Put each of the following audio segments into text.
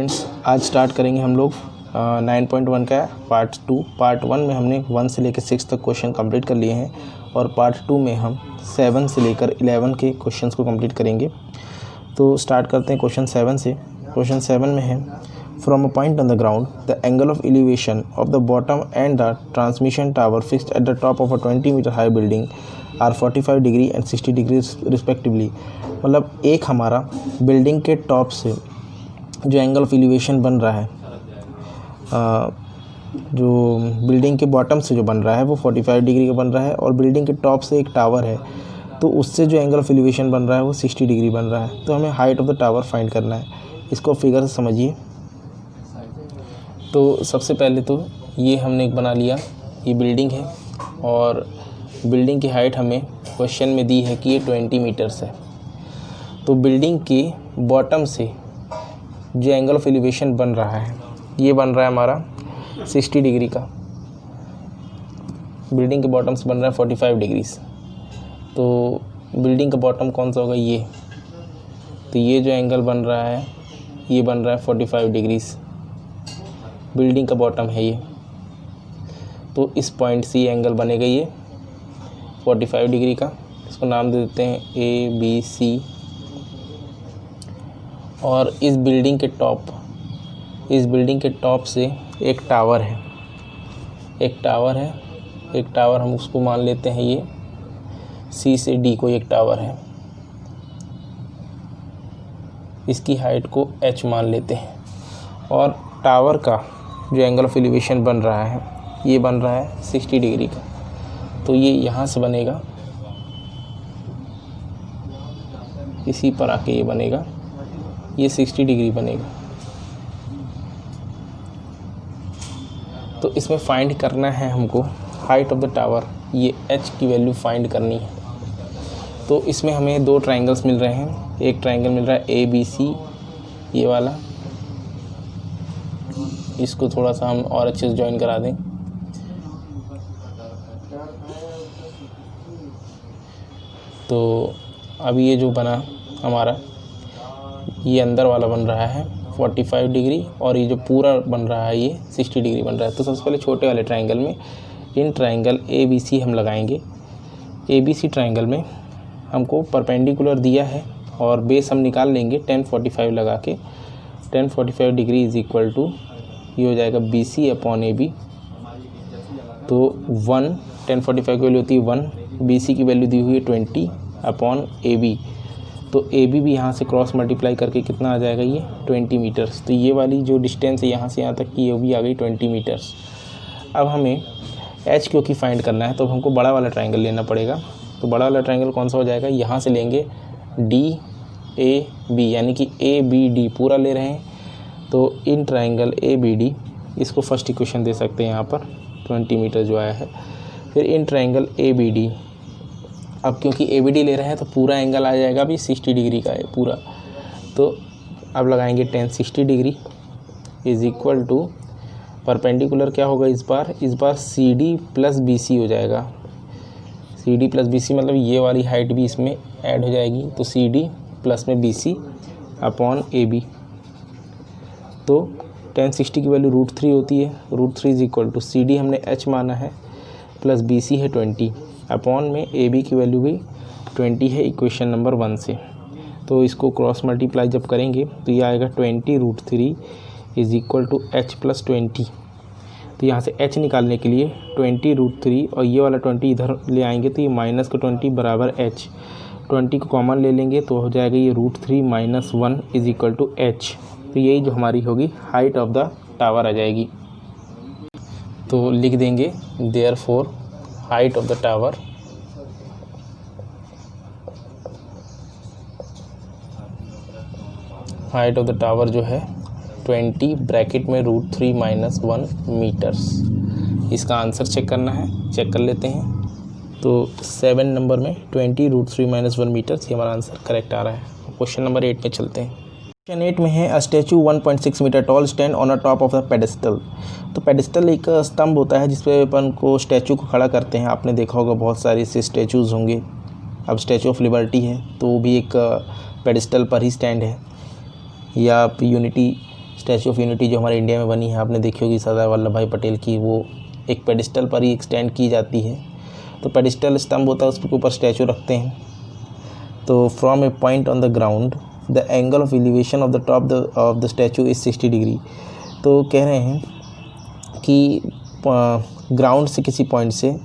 Students, आज start करेंगे हम लोग 9.1 का पार्ट 2। पार्ट 1 में हमने 1 से लेकर 6 तक क्वेश्चन कंप्लीट कर लिए हैं और पार्ट 2 में हम 7 से लेकर 11 के क्वेश्चंस को कंप्लीट करेंगे। तो स्टार्ट करते हैं क्वेश्चन 7 से। क्वेश्चन 7 में है, from a point on the ground the angle of elevation of the bottom and the transmission tower fixed at the top of a 20 metre high building are 45 degree and 60 degree respectively. मतलब एक हमारा building के top से जो angle of elevation बन रहा है, जो बिल्डिंग के बॉटम से जो बन रहा है वो 45 डिग्री का बन रहा है और बिल्डिंग के टॉप से एक टावर है तो उससे जो एंगल ऑफ एलिवेशन बन रहा है वो 60 डिग्री बन रहा है। तो हमें height of the tower find करना है। इसको फिगर से समझिए। तो सबसे पहले तो ये हमने एक बना लिया, ये बिल्डिंग है और बिल्डिंग की हाइट हमें क्वेश्चन में दी है कि ये 20 मीटर्स है। तो बिल्डिंग के बॉटम से जो एंगल ऑफ एलिवेशन बन रहा है ये बन रहा है हमारा 60 डिग्री का। बिल्डिंग के बॉटम से बन रहा है 45 डिग्रीज। तो बिल्डिंग का बॉटम कौन सा होगा, ये। तो ये जो एंगल बन रहा है ये बन रहा है 45 डिग्रीज। बिल्डिंग का बॉटम है ये। तो इस पॉइंट से ये एंगल बनेगा ये 45 डिग्री का। इसको नाम दे देते हैं ABC। और इस बिल्डिंग के टॉप से एक टावर है, एक टावर हम उसको मान लेते हैं ये C से D को एक टावर है। इसकी हाइट को H मान लेते हैं और टावर का जो एंगल ऑफ एलिवेशन बन रहा है ये बन रहा है 60 डिग्री का। तो ये यहाँ से बनेगा, इसी पर आके ये बनेगा, ये 60 डिग्री बनेगा। तो इसमें फाइंड करना है हमको हाइट ऑफ द टावर, ये H की वैल्यू फाइंड करनी है। तो इसमें हमें दो ट्रायंगल्स मिल रहे हैं। एक ट्रायंगल मिल रहा है ABC, ये वाला। इसको थोड़ा सा हम और अच्छे से ज्वाइन करा दें। तो अभी ये जो बना हमारा, ये अंदर वाला बन रहा है 45 डिग्री और ये जो पूरा बन रहा है ये 60 डिग्री बन रहा है। तो सबसे पहले छोटे वाले ट्रायंगल में इन ट्रायंगल ABC हम लगाएंगे। ABC ट्रायंगल में हमको परपेंडिकुलर दिया है और बेस हम निकाल लेंगे 1045 लगा के। 1045 डिग्री इज इक्वल टू ये हो जाएगा BC अपॉन AB। तो 1045 की वैल्यू होती है 1, BC की वैल्यू दी हुई है 20 अपॉन AB। तो AB भी यहाँ से क्रॉस मल्टीप्लाई करके कितना आ जाएगा, ये 20 मीटर्स। तो ये वाली जो डिस्टेंस है यहाँ से यहाँ तक की, ये भी आ गई 20 मीटर्स। अब हमें H क्योंकि फाइंड करना है तो हमको बड़ा वाला ट्रायंगल लेना पड़ेगा। तो बड़ा वाला ट्रायंगल कौन सा हो जाएगा, यहाँ से लेंगे DAB, यानी कि ABD पूरा ले रहे हैं। तो इन ट्रायंगल ABD, इसको फर्स्ट इक्वेशन दे सकते हैं यहाँ पर, 20 मीटर जो आया है। फिर इन ट्रायंगल ABD, अब क्योंकि ABD ले रहे हैं तो पूरा एंगल आ जाएगा भी 60 डिग्री का है पूरा। तो अब लगाएंगे 1060 degree is equal to perpendicular क्या होगा इस बार CD प्लस BC हो जाएगा। CD प्लस BC मतलब ये वाली हाइट भी इसमें ऐड हो जाएगी। तो CD प्लस में BC अपॉन AB। तो 1060 की वैल्यू √3 होती है। √3 इज इक्वल टू CD हमने H माना है प्लस BC है 20 अपॉन में AB की वैल्यू भी 20 है इक्वेशन नंबर 1 से। तो इसको क्रॉस मल्टीप्लाई जब करेंगे तो ये आएगा 20 √3 is equal to H plus 20। तो यहाँ से H निकालने के लिए 20 √3 और ये वाला 20 इधर ले आएंगे तो ये माइनस का 20 बराबर H। 20 को कॉमन ले लेंगे तो हो जाएगा ये √3 minus 1 is equal to H। तो यही जो हमारी होगी हाइट ऑफ द टावर आ जाएगी। तो लिख देंगे therefore height of the tower जो है 20 ब्रैकेट में √3 माइनस 1 मीटर्स। इसका आंसर चेक करना है, चेक कर लेते हैं। तो 7 नंबर में 20 √3 माइनस 1 मीटर्स, ये हमारा आंसर करेक्ट आ रहा है। क्वेश्चन नंबर 8 में चलते हैं। क्वेश्चन 8 में है, a statue 1.6 metre tall stand on a top of the pedestal. तो पेडेस्टल एक स्तंभ होता है जिसपे अपन को स्टैचू को खड़ा करते हैं। आपने देखा होगा बहुत सारे ऐसे स्टैचूज़ होंगे। अब स्टैचू ऑफ लिबर्टी है तो वो भी एक पेडेस्टल पर ही स्टैंड है, या आप यूनिटी स्टैचू ऑफ यूनिटी जो हमारे इंडिया में बनी है, आपने देखी होगी सरदार वल्लभ भाई पटेल की, वो एक पेडिस्टल पर ही एक्सटेंड की जाती है। तो पेडिस्टल स्तंभ होता है, उसके ऊपर स्टैचू रखते हैं। तो from A point on the ground the angle of elevation of the top of the statue is 60 degree. तो कह रहे हैं कि ग्राउंड से किसी पॉइंट से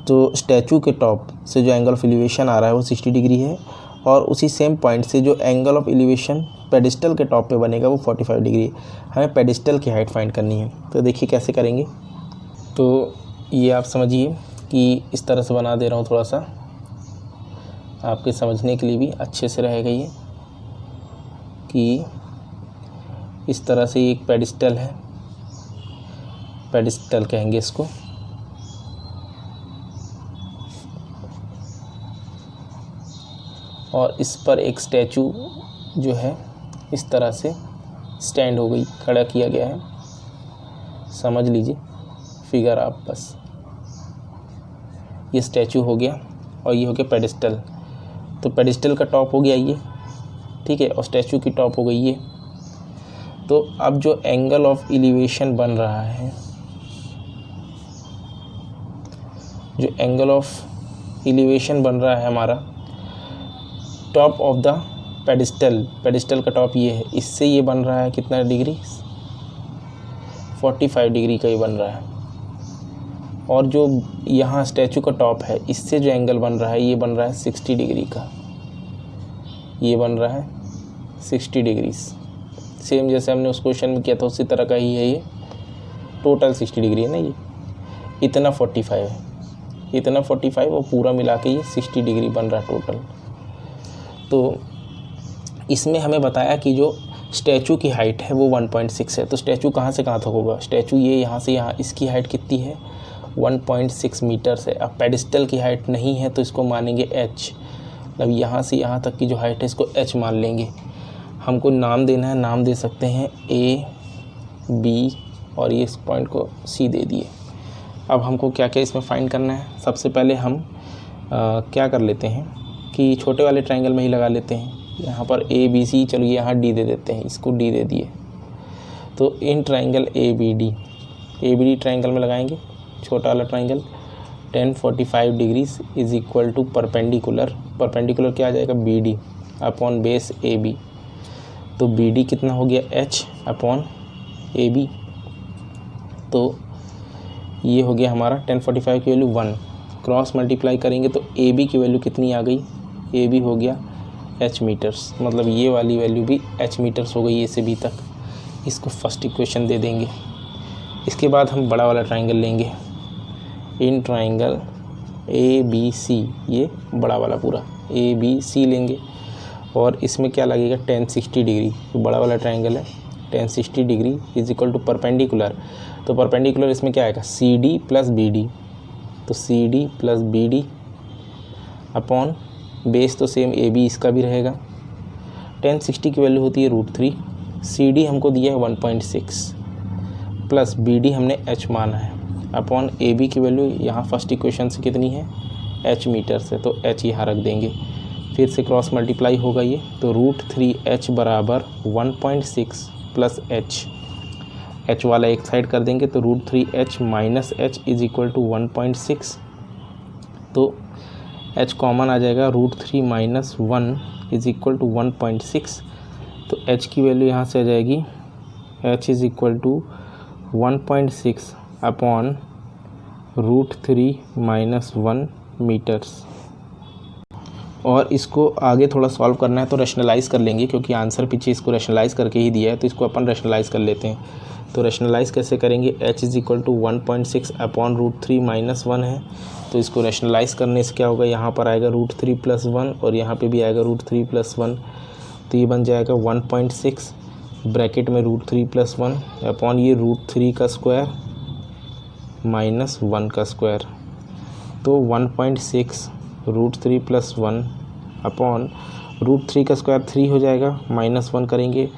तो स्टैचू के टॉप से जो एंगल ऑफ एलिवेशन आ रहा है वो 60 डिग्री है, और उसी सेम पॉइंट से जो एंगल ऑफ एलिवेशन पेडिस्टल के टॉप पे बनेगा वो 45 डिग्री है। हमें पेडिस्टल की हाइट फाइंड करनी है। तो देखिए कैसे करेंगे। तो ये आप समझिए कि इस तरह से बना दे रहा हूँ, थोड़ा सा आपके समझने के लिए भी अच्छे से रहेगा ये, कि इस तरह से एक पेडिस्टल है, पेडिस्टल कहेंगे इसको। और इस पर एक स्टैचू जो है इस तरह से स्टैंड हो गई, खड़ा किया गया है। समझ लीजिए फिगर आप बस। ये स्टैचू हो गया और ये हो गया पेडिस्टल। तो पेडिस्टल का टॉप हो गया ये, ठीक है, और स्टैचू की टॉप हो गई ये। तो अब जो एंगल ऑफ एलिवेशन बन रहा है, जो एंगल ऑफ एलिवेशन बन रहा है हमारा top of the pedestal, pedestal का टॉप ये है, इससे ये बन रहा है कितना डिग्री, 45 डिग्री का ये बन रहा है। और जो यहाँ स्टैचू का टॉप है, इससे जो एंगल बन रहा है ये बन रहा है 60 डिग्री का, ये बन रहा है 60 डिग्री। सेम जैसे हमने उस क्वेश्चन में किया था उसी तरह का ही है ये। टोटल 60 डिग्री है ना, ये इतना 45 है, इतना 45 और पूरा मिला के ये 60 डिग्री बन रहा है टोटल। तो इसमें हमें बताया कि जो स्टैचू की हाइट है वो 1.6 है। तो स्टैचू कहाँ से कहाँ तक होगा, स्टैचू ये यहाँ से यहाँ, इसकी हाइट कितनी है 1.6 मीटर्स है। अब पेडिस्टल की हाइट नहीं है तो इसको मानेंगे h, मतलब यहाँ से यहाँ तक की जो हाइट है इसको h मान लेंगे। हमको नाम देना है, नाम दे सकते हैं A, B और ये इस पॉइंट को C दे दिए। अब हमको क्या क्या इसमें फाइंड करना है। सबसे पहले हम क्या कर लेते हैं कि छोटे वाले ट्रायंगल में ही लगा लेते हैं। यहाँ पर ABC, चलिए यहाँ D दे देते हैं, इसको D दे दिए। तो इन ट्रायंगल ABD ट्रायंगल में लगाएंगे छोटा वाला triangle. tan 45 degrees is equal to perpendicular, perpendicular क्या आ जाएगा BD अपॉन बेस AB। तो BD कितना हो गया H अपॉन AB। तो ये हो गया हमारा tan 45 की वैल्यू 1, क्रॉस मल्टीप्लाई करेंगे तो AB की वैल्यू कितनी आ गई, AB हो गया h मीटर्स, मतलब ये वाली वैल्यू भी h मीटर्स हो गई A से B तक। इसको फर्स्ट इक्वेशन दे देंगे। इसके बाद हम बड़ा वाला ट्रायंगल लेंगे, इन ट्रायंगल ABC, ये बड़ा वाला पूरा ABC लेंगे और इसमें क्या लगेगा tan 60 डिग्री, तो बड़ा वाला ट्रायंगल है tan 60 degree is equal to perpendicular. तो परपेंडिकुलर इसमें क्या आएगा CD प्लस BD, तो CD plus BD upon base तो सेम AB इसका भी रहेगा। tan 60 की वैल्यू होती है √3, CD हमको दिया है 1.6 प्लस BD हमने h माना है अपॉन AB की वैल्यू यहाँ फर्स्ट इक्वेशन से कितनी है h मीटर से, तो h यहाँ रख देंगे। फिर से क्रॉस मल्टीप्लाई होगा ये, तो √3h बराबर 1.6 प्लस h वाला एक साइड कर देंगे तो √3h minus h is equal to 1.6। तो h कॉमन आ जाएगा, √3 माइनस 1 इज इक्वल टू 1.6। तो h की वैल्यू यहाँ से आ जाएगी h is equal to 1.6 upon √3 minus 1 metres. और इसको आगे थोड़ा सॉल्व करना है तो रैशनलाइज़ कर लेंगे, क्योंकि आंसर पीछे इसको रैशनलाइज़ करके ही दिया है, तो इसको अपन रैशनलाइज़ कर लेते हैं। तो रैशनलाइज़ कैसे करेंगे, h is equal to 1.6 upon √3 minus 1 है, तो इसको रैशनलाइज़ करने से क्या होगा, यहाँ पर आएगा √3 प्लस 1 और यहाँ पे भी आएगा √3 प्लस 1, तो ये बन जाएगा 1.6 ब्रैकेट में √3 प्लस 1 अपॉन ये √3 का स्क्वायर माइनस 1 का स्क्वायर। तो 1.6 √3 प्लस 1 अपॉन √3 का स्क्वायर 3 हो जाएगा, माइनस 1 करेंगे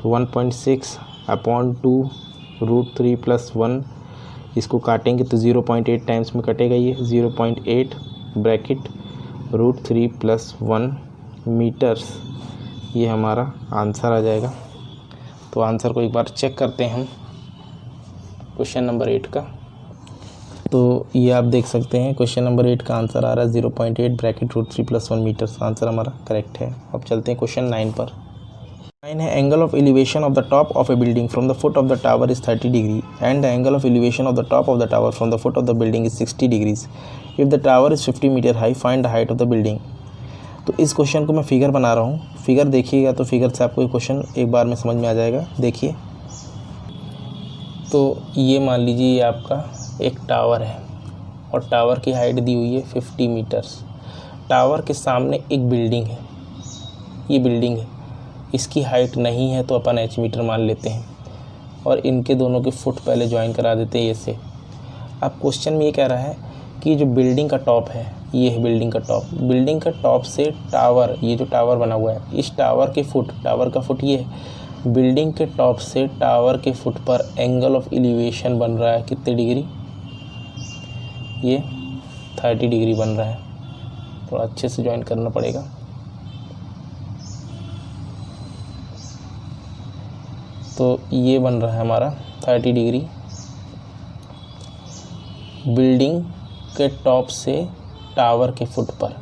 1.6 अपॉन 2 √3 प्लस 1, इसको काटेंगे तो 0.8 टाइम्स में कटेगा ये 0.8 ब्रैकेट √3 प्लस 1 मीटर्स, ये हमारा आंसर आ जाएगा। तो आंसर को एक बार चेक करते हैं हम क्वेश्चन नंबर 8 का। तो ये आप देख सकते हैं क्वेश्चन नंबर 8 का आंसर आ रहा है 0.8 ब्रैकेट √3 + 1 मीटर्स। आंसर हमारा करेक्ट है। अब चलते हैं क्वेश्चन 9 पर। 9 है angle of elevation of the top of a building from the foot of the tower is 30 degree and the angle of elevation of the top of the tower from the foot of the building is 60 degrees. If the tower is 50 metre high find the height of the building. तो इस question को मैं figure बना रहा हूँ। Figure देखिएगा तो figure से आपको ये क्वेश्चन एक बार में समझ में आ जाएगा। देखिए, तो ये मान लीजिए ये आपका एक टावर है और टावर की हाइट दी हुई है 50 मीटर्स। टावर के सामने एक बिल्डिंग है, ये बिल्डिंग है, इसकी हाइट नहीं है तो अपन h मीटर मान लेते हैं और इनके दोनों के फुट पहले ज्वाइन करा देते हैं ऐसे। अब क्वेश्चन में ये कह रहा है कि जो बिल्डिंग का टॉप है, ये है बिल्डिंग का टॉप। बिल्डिंग का टॉप से टावर, ये जो टावर बना हुआ है, इस टावर के फुट, टावर का फुट ये है, बिल्डिंग के टॉप से टावर के फुट पर एंगल ऑफ एलिवेशन बन रहा है कितने डिग्री? ये 30 डिग्री बन रहा है। थोड़ा अच्छे से ज्वाइन करना पड़ेगा। तो ये बन रहा है हमारा 30 डिग्री बिल्डिंग के टॉप से टावर के फुट पर।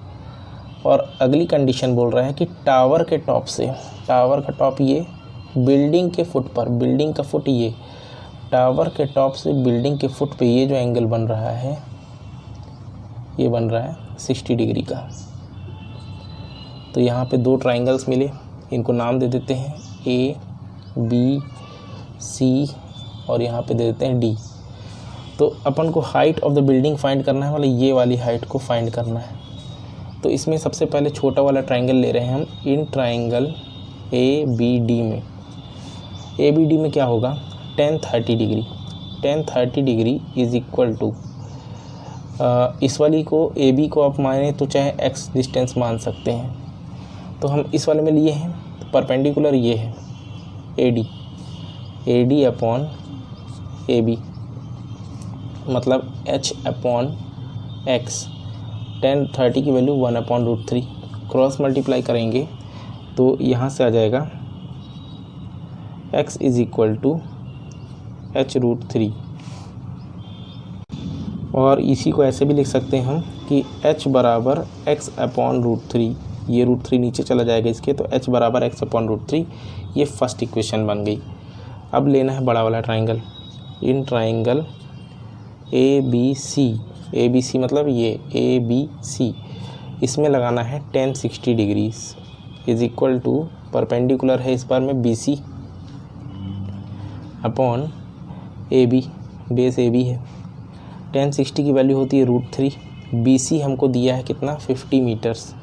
और अगली कंडीशन बोल रहा है कि टावर के टॉप से, टावर का टॉप ये, बिल्डिंग के फुट पर, बिल्डिंग का फुट ये, टावर के टॉप से बिल्डिंग के फुट पे ये जो एंगल बन रहा है, ये बन रहा है 60 डिग्री का। तो यहाँ पे दो ट्राइंगल्स मिले, इनको नाम दे देते हैं ए बी सी और यहाँ पे दे देते हैं डी। तो अपन को height of the building find करना है, मतलब ये वाली हाइट को फाइंड करना है। तो इसमें सबसे पहले छोटा वाला ट्राइंगल ले रहे हैं हम। In triangle A B D में, ए बी डी में क्या होगा? tan 30 degree, tan 30 degree is equal to, इस वाली को ए बी को आप माने तो चाहे x डिस्टेंस मान सकते हैं। तो हम इस वाले में लिए हैं, तो परपेंडिकुलर ये है A D upon A B, मतलब h अपॉन x। tan 30 की वैल्यू 1/√3, क्रॉस मल्टीप्लाई करेंगे तो यहाँ से आ जाएगा x is equal to h√3। और इसी को ऐसे भी लिख सकते हैं हम कि h बराबर x/√3, ये √3 नीचे चला जाएगा इसके, तो h बराबर x/√3। ये फर्स्ट इक्वेशन बन गई। अब लेना है बड़ा वाला ट्राइंगल। In triangle A B C मतलब ये ए बी सी, इसमें लगाना है tan 60 degrees is equal to, perpendicular है इस बार में B C upon A B, base A B है। tan 60 की वैल्यू होती है √3, बी सी हमको दिया है कितना? 50 मीटर्स।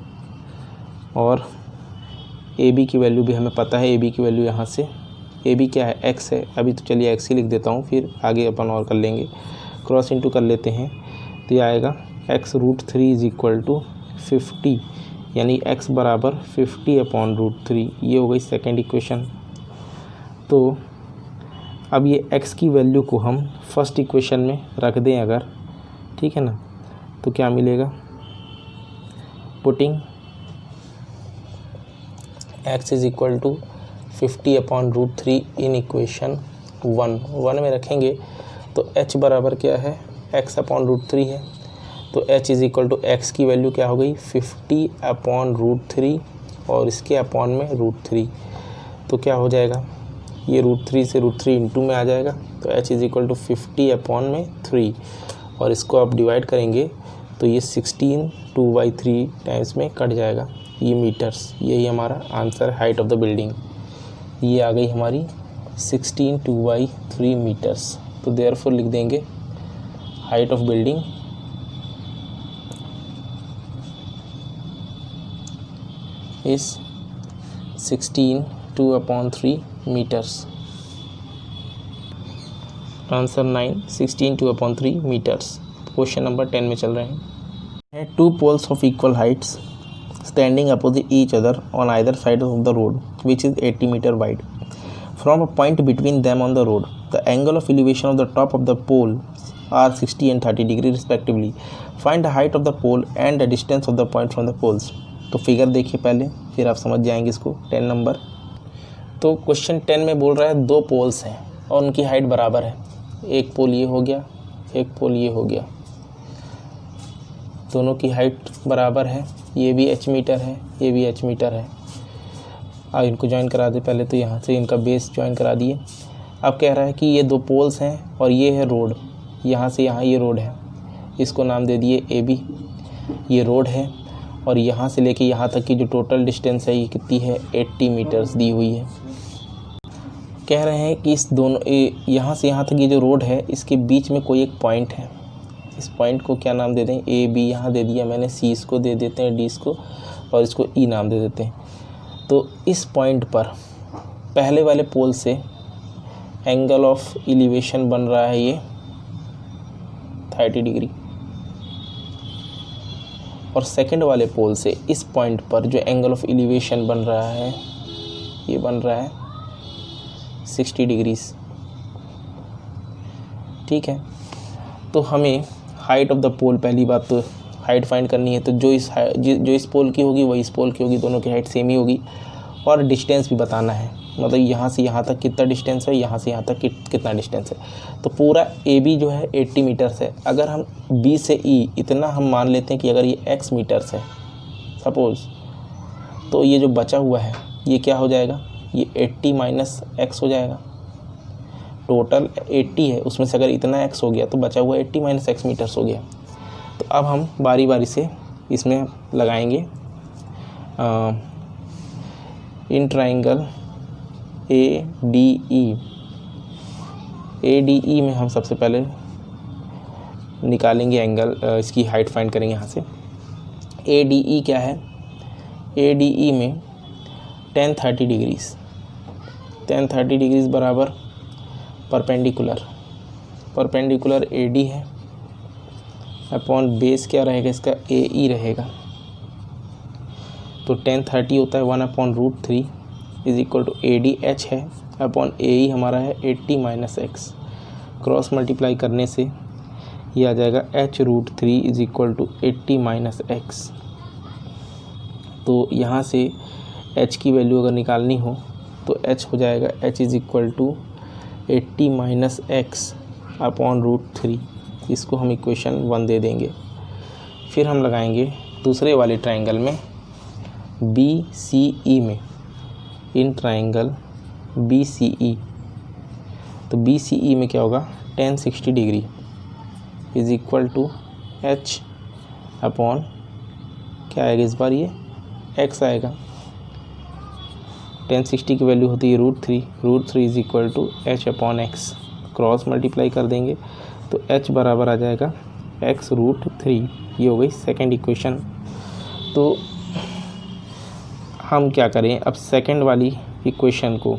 और ए बी की वैल्यू भी हमें पता है, ए बी की वैल्यू यहाँ से, ए बी क्या है? x है। अभी तो चलिए x ही लिख देता हूँ, फिर आगे अपन और कर लेंगे, क्रॉस इंटू कर लेते हैं। तो ये आएगा x√3 इज इक्वल टू 50, यानी x बराबर 50/√3। ये हो गई सेकेंड इक्वेशन। तो अब ये x की वैल्यू को हम फर्स्ट इक्वेशन में रख दें अगर, ठीक है ना, तो क्या मिलेगा? Putting x is equal to 50/√3 in equation 1 में रखेंगे तो h बराबर क्या है? x/√3 है। तो h is equal to x की वैल्यू क्या हो गई? 50/√3 और इसके अपॉन में √3। तो क्या हो जाएगा? ये √3 से √3 इंटू में आ जाएगा, तो h इज इक्वल टू 50/3 और इसको आप डिवाइड करेंगे तो ये 16 2/3 टाइम्स में कट जाएगा, ये मीटर्स। यही हमारा answer, height of the building. ये आ गई हमारी 16 2/3 मीटर्स। तो देयरफॉर लिख देंगे height of building is 16 2/3 metres. Answer 9, 16 2/3 metres. Question number 10 में चल रहे हैं। Two poles of equal heights standing opposite each other on either side of the road, which is 80 meter wide. From a point between them on the road, the angle of elevation of the top of the poles are 60 and 30 degree respectively. Find the height of the pole and the distance of the point from the poles. तो figure देखिए पहले, फिर आप समझ जाएंगे इसको। 10 number, तो question 10 में बोल रहा है 2 पोल्स हैं और उनकी हाइट बराबर है। एक पोल ये हो गया, एक पोल ये हो गया, दोनों की हाइट बराबर है। ये भी h मीटर है, ये भी h मीटर है। अब इनको ज्वाइन करा दे। पहले तो यहाँ से इनका बेस ज्वाइन करा दिए। अब कह रहा है कि ये 2 पोल्स हैं और ये है रोड, यहाँ से यहाँ ये रोड है, इसको नाम दे दिए AB। ये रोड है और यहाँ से लेके यहाँ तक की जो टोटल डिस्टेंस है ये कितनी है, 80 मीटर्स दी हुई है। कह रहे हैं कि इस दोनों यहाँ से यहाँ तक ये जो रोड है इसके बीच में कोई एक पॉइंट है। इस पॉइंट को क्या नाम दे दें, AB यहाँ दे दिया मैंने, C इसको दे देते हैं, D इसको, और इसको E नाम दे देते हैं। तो इस पॉइंट पर पहले वाले पोल से एंगल ऑफ एलिवेशन बन रहा है ये 30 डिग्री, और सेकंड वाले पोल से इस पॉइंट पर जो एंगल ऑफ एलिवेशन बन रहा है ये बन रहा है 60 डिग्रीज। ठीक है, तो हमें हाइट ऑफ द पोल, पहली बात तो हाइट फाइंड करनी है। तो जो इस पोल की होगी वही इस पोल की होगी, दोनों की हाइट सेम ही होगी। और डिस्टेंस भी बताना है, मतलब यहाँ से यहाँ तक कितना डिस्टेंस है, यहाँ से यहाँ तक कितना डिस्टेंस है। तो पूरा AB जो है 80 मीटर्स है। अगर हम B से E इतना हम मान लेते हैं कि अगर ये x मीटर्स है सपोज़, तो ये जो बचा हुआ है ये क्या हो जाएगा, ये 80 माइनस x हो जाएगा। टोटल 80 है, उसमें से अगर इतना x हो गया तो बचा हुआ 80 माइनस x मीटर्स हो गया। तो अब हम बारी बारी से इसमें लगाएंगे इन ट्राइंगल ADE में हम सबसे पहले निकालेंगे एंगल, इसकी हाइट फाइंड करेंगे यहाँ से। ADE क्या है, ADE में tan 30 डिग्रीज, tan 30 डिग्रीज बराबर परपेंडिकुलर AD है अपॉन बेस क्या रहेगा इसका, AE रहेगा। तो tan 30 होता है 1/√3 इज इक्वल टू ADH है अपॉन AE हमारा है 80 माइनस x। क्रॉस मल्टीप्लाई करने से ये आ जाएगा h√3 is equal to 80 minus x। तो यहाँ से h की वैल्यू अगर निकालनी हो तो h हो जाएगा h is equal to 80 minus x upon √3। इसको हम इक्वेशन 1 दे देंगे। फिर हम लगाएंगे दूसरे वाले ट्राइंगल में BCE में, इन ट्राइंगल BCE। तो BCE में क्या होगा, tan 60 degree is equal to h upon क्या आएगा इस बार, ये x आएगा। tan 60 की वैल्यू होती है √3 is equal to h upon x। Cross multiply कर देंगे तो h बराबर आ जाएगा x√3। ये हो गई सेकेंड इक्वेशन। तो हम क्या करें, अब सेकंड वाली इक्वेशन को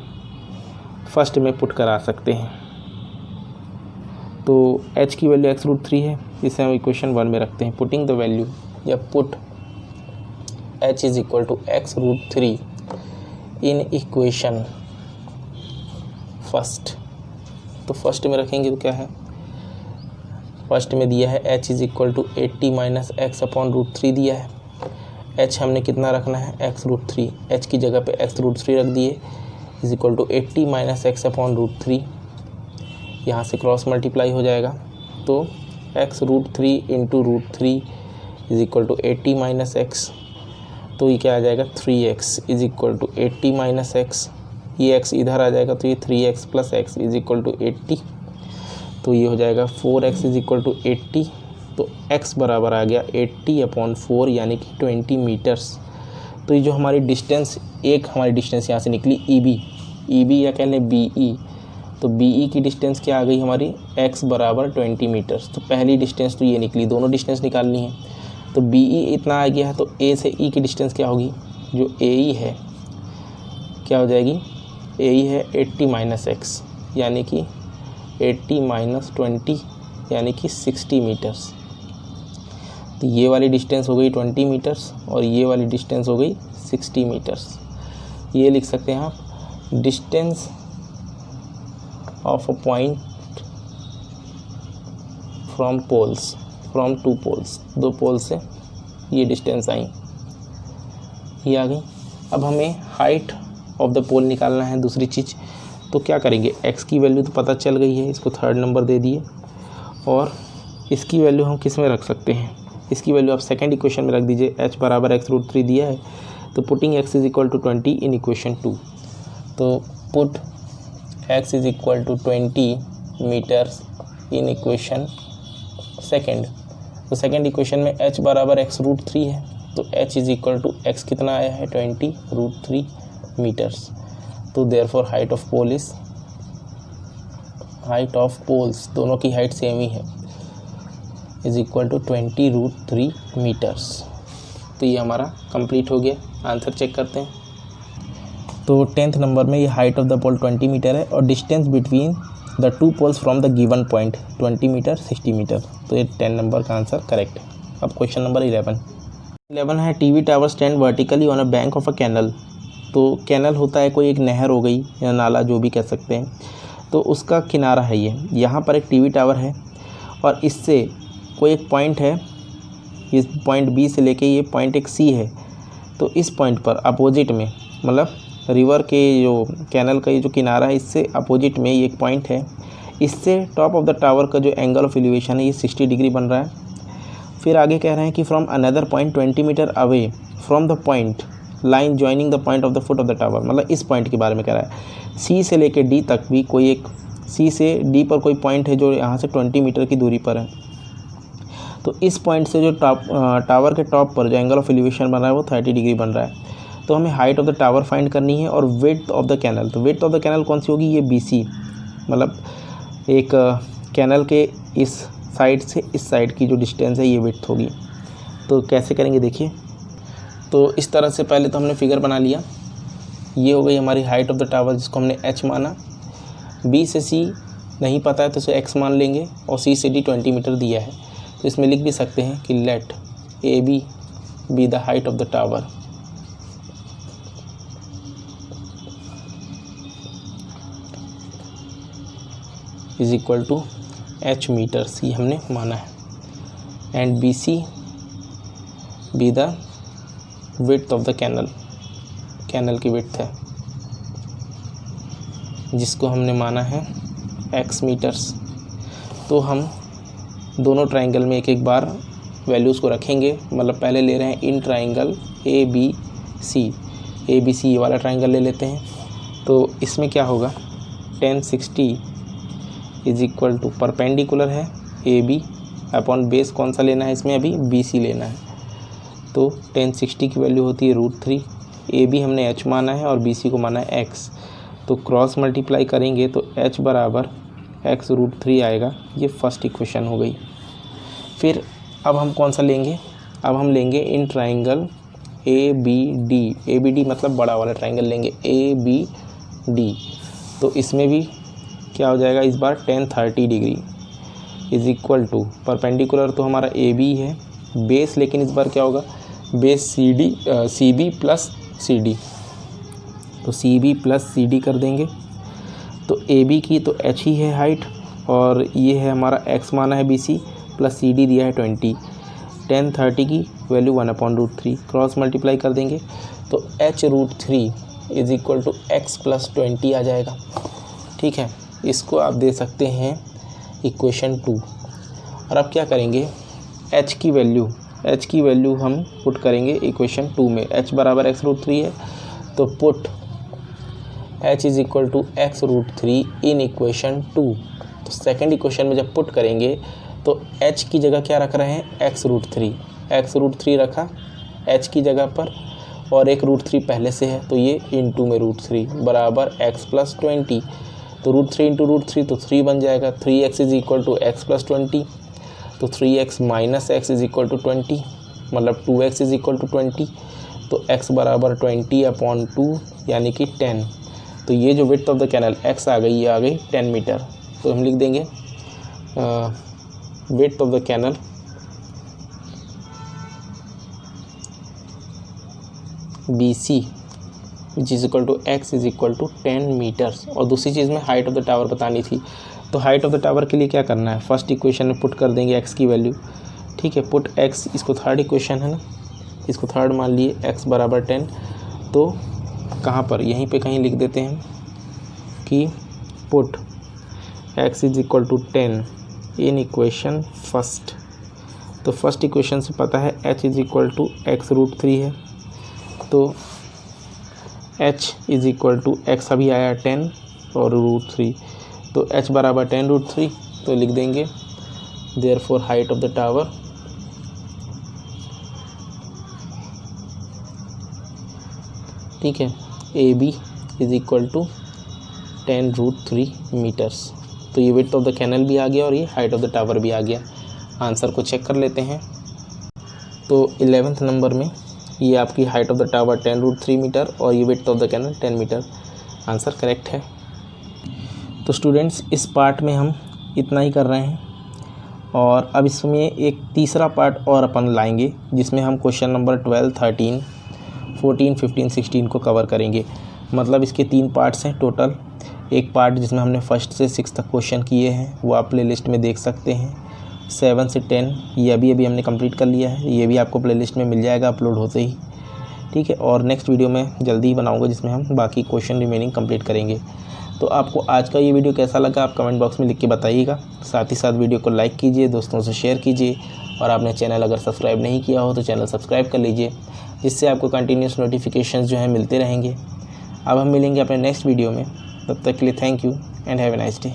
फर्स्ट में पुट करा सकते हैं। तो h की वैल्यू x√3 है, इसे हम इक्वेशन 1 में रखते हैं। पुटिंग द वैल्यू या put h is equal to x√3 in equation first. तो फर्स्ट में रखेंगे तो क्या है, फर्स्ट में दिया है h is equal to 80 minus x upon √3 दिया है। h हमने कितना रखना है, x√3, h की जगह पे x√3 रख दिए is equal to 80 minus x upon √3। यहाँ से क्रॉस मल्टीप्लाई हो जाएगा तो x√3 into √3 is equal to 80 minus x। तो ये क्या आ जाएगा, 3x is equal to 80 minus x। ये x इधर आ जाएगा तो ये 3x plus x is equal to 80। तो ये हो जाएगा 4x इज इक्वल टू 80। तो x बराबर आ गया 80 अपॉन 4 यानी कि 20 मीटर्स। तो ये जो हमारी डिस्टेंस, एक हमारी डिस्टेंस यहाँ से निकली EB या कह लें BE। तो BE की डिस्टेंस क्या आ गई हमारी, x बराबर 20 मीटर्स। तो पहली डिस्टेंस तो ये निकली, दोनों डिस्टेंस निकालनी है। तो BE इतना आ गया है तो A से E की डिस्टेंस क्या होगी, जो AE है क्या हो जाएगी, AE है 80 माइनस x यानी कि 80 माइनस 20 यानी कि 60 मीटर्स। तो ये वाली डिस्टेंस हो गई 20 मीटर्स और ये वाली डिस्टेंस हो गई 60 मीटर्स। ये लिख सकते हैं आप, distance of a point from poles, from 2 poles, 2 pole से ये डिस्टेंस आई, ये आ गई। अब हमें हाइट ऑफ द पोल निकालना है दूसरी चीज़। तो क्या करेंगे, x की वैल्यू तो पता चल गई है, इसको थर्ड नंबर दे दिए। और इसकी वैल्यू हम किस में रख सकते हैं, इसकी वैल्यू आप सेकेंड इक्वेशन में रख दीजिए। h बराबर x√3 दिया है, तो putting x is equal to 20 in equation 2। तो put x is equal to 20 metres in equation second. तो सेकेंड इक्वेशन में h बराबर x√3 है, तो h is equal to x कितना आया है 20√3 मीटर्स। तो therefore height of pole is, height of poles दोनों की हाइट सेम ही है, इज इक्वल टू 20√3 मीटर्स। तो ये हमारा कंप्लीट हो गया। आंसर चेक करते हैं। तो 10th नंबर में ये height of the pole 20 metre है और distance between the two poles from the given point 20 metre 60 metre. तो ये 10 नंबर का आंसर करेक्ट है। अब क्वेश्चन नंबर 11 है TV tower stand vertically on a bank of a canal. तो canal होता है कोई एक नहर हो गई या नाला, जो भी कह सकते हैं, तो उसका किनारा है ये। यहाँ पर एक टीवी टावर है और इससे कोई एक पॉइंट है, इस पॉइंट बी से लेके ये पॉइंट एक सी है। तो इस पॉइंट पर अपोजिट में, मतलब रिवर के जो कैनल का ये जो किनारा है, इससे अपोजिट में ये एक पॉइंट है। इससे टॉप ऑफ द टावर का जो एंगल ऑफ एलिवेशन है ये 60 डिग्री बन रहा है। फिर आगे कह रहे हैं कि from another point 20 metre away from the point line joining the point of the foot of the tower. मतलब इस पॉइंट के बारे में कह रहा है। सी से लेके डी तक भी कोई एक, सी से डी पर कोई पॉइंट है जो यहाँ से 20 मीटर की दूरी पर है। तो इस पॉइंट से जो टावर के टॉप पर जो एंगल ऑफ एलिवेशन बन रहा है वो 30 डिग्री बन रहा है। तो हमें height of the tower find करनी है और विड्थ ऑफ द कैनल। तो विड्थ ऑफ द कैनल कौन सी होगी, ये BC, मतलब एक कैनल के इस साइड से इस साइड की जो डिस्टेंस है ये विड्थ होगी। तो कैसे करेंगे देखिए। तो इस तरह से पहले तो हमने फिगर बना लिया। ये हो गई हमारी हाइट ऑफ द टावर जिसको हमने h माना। B से C नहीं पता है तो उसे x मान लेंगे और C से D 20 मीटर दिया है। तो इसमें लिख भी सकते हैं कि let AB be the height of the tower. Is equal to h metres, ये हमने माना है। And BC be the width of the canal, canal की विड्थ है जिसको हमने माना है x मीटर्स। तो हम दोनों ट्राइंगल में एक एक बार वैल्यूज़ को रखेंगे। मतलब पहले ले रहे हैं इन ट्राइंगल ABC ये वाला ट्राइंगल ले लेते हैं। तो इसमें क्या होगा, 1060 इज इक्वल टू परपेंडिकुलर है AB अपॉन बेस कौन सा लेना है इसमें, अभी BC लेना है। तो 1060 की वैल्यू होती है √3। AB हमने h माना है और BC को माना है x। तो क्रॉस मल्टीप्लाई करेंगे तो h बराबर x √3 आएगा। ये फर्स्ट इक्वेशन हो गई। फिर अब हम कौन सा लेंगे, अब हम लेंगे इन ट्राइंगल ABD मतलब बड़ा वाला ट्राइंगल लेंगे ABD। तो इसमें भी क्या हो जाएगा इस बार 1030 degree is equal to perpendicular तो हमारा AB है, बेस लेकिन इस बार क्या होगा, बेस CB प्लस CD। तो CB प्लस CD कर देंगे। तो AB की तो h ही है हाइट और ये है हमारा x माना है BC प्लस CD दिया है 20। 1030 की वैल्यू 1/√3 क्रॉस मल्टीप्लाई कर देंगे तो h √3 is equal to x plus 20 आ जाएगा। ठीक है, इसको आप दे सकते हैं इक्वेशन 2। और अब क्या करेंगे, h की वैल्यू हम पुट करेंगे इक्वेशन 2 में। h बराबर x √3 है तो put h is equal to x √3 in equation 2। तो सेकंड इक्वेशन में जब पुट करेंगे तो h की जगह क्या रख रहे हैं, x √3 रखा h की जगह पर और एक √3 पहले से है तो ये इंटू में √3 बराबर x प्लस 20। तो √3 इंटू √3 तो 3 बन जाएगा। 3x is equal to x plus 20। तो 3x minus x is equal to 20 मतलब 2x इज इक्वल टू 20। तो x बराबर 20/2 यानी कि 10। तो ये जो width of the canal x आ गई, ये आ गई 10 मीटर। तो हम लिख देंगे width of the canal BC which is equal to x is equal to 10 metres. और दूसरी चीज़ में हाइट ऑफ द टावर बतानी थी। तो हाइट ऑफ द टावर के लिए क्या करना है, फर्स्ट इक्वेशन में पुट कर देंगे x की वैल्यू। ठीक है, पुट x, इसको थर्ड इक्वेशन है ना, इसको थर्ड मान लिए, x बराबर 10। तो कहाँ पर, यहीं पे कहीं लिख देते हैं कि put x is equal to 10 in equation first. तो फर्स्ट इक्वेशन से पता है h is equal to x√3 है, तो h is equal to x अभी आया 10 और √3, तो h बराबर 10√3, तो लिख देंगे therefore height of the tower ठीक है AB is equal to 10√3 metres. तो ये विड्थ ऑफ द कैनल भी आ गया और ये हाइट ऑफ द टावर भी आ गया। आंसर को चेक कर लेते हैं। तो 11th नंबर में ये आपकी height of the tower 10√3 metre और ये width of the canal 10 metre. Answer correct है। तो स्टूडेंट्स इस पार्ट में हम इतना ही कर रहे हैं और अब इसमें एक तीसरा पार्ट और अपन लाएंगे जिसमें हम क्वेश्चन नंबर 12, 13, 14, 15, 16 को कवर करेंगे। मतलब इसके 3 पार्ट्स हैं टोटल। एक पार्ट जिसमें हमने फर्स्ट से 6 तक क्वेश्चन किए हैं वो आप प्लेलिस्ट में देख सकते हैं। 7 से 10 ये अभी हमने कंप्लीट कर लिया है, ये भी आपको प्लेलिस्ट में मिल जाएगा अपलोड होते ही, ठीक है। और नेक्स्ट वीडियो में जल्दी ही बनाऊंगा जिसमें हम बाकी क्वेश्चन रिमेनिंग कंप्लीट करेंगे। तो आपको आज का ये वीडियो कैसा लगा आप कमेंट बॉक्स में लिख के बताइएगा। साथ ही साथ वीडियो को लाइक कीजिए, दोस्तों से शेयर कीजिए और आपने चैनल अगर सब्सक्राइब नहीं किया हो तो चैनल सब्सक्राइब कर लीजिए, जिससे आपको कंटिन्यूस नोटिफिकेशंस जो हैं मिलते रहेंगे। अब हम मिलेंगे अपने नेक्स्ट वीडियो में, तब तक के लिए thank you and have a nice day.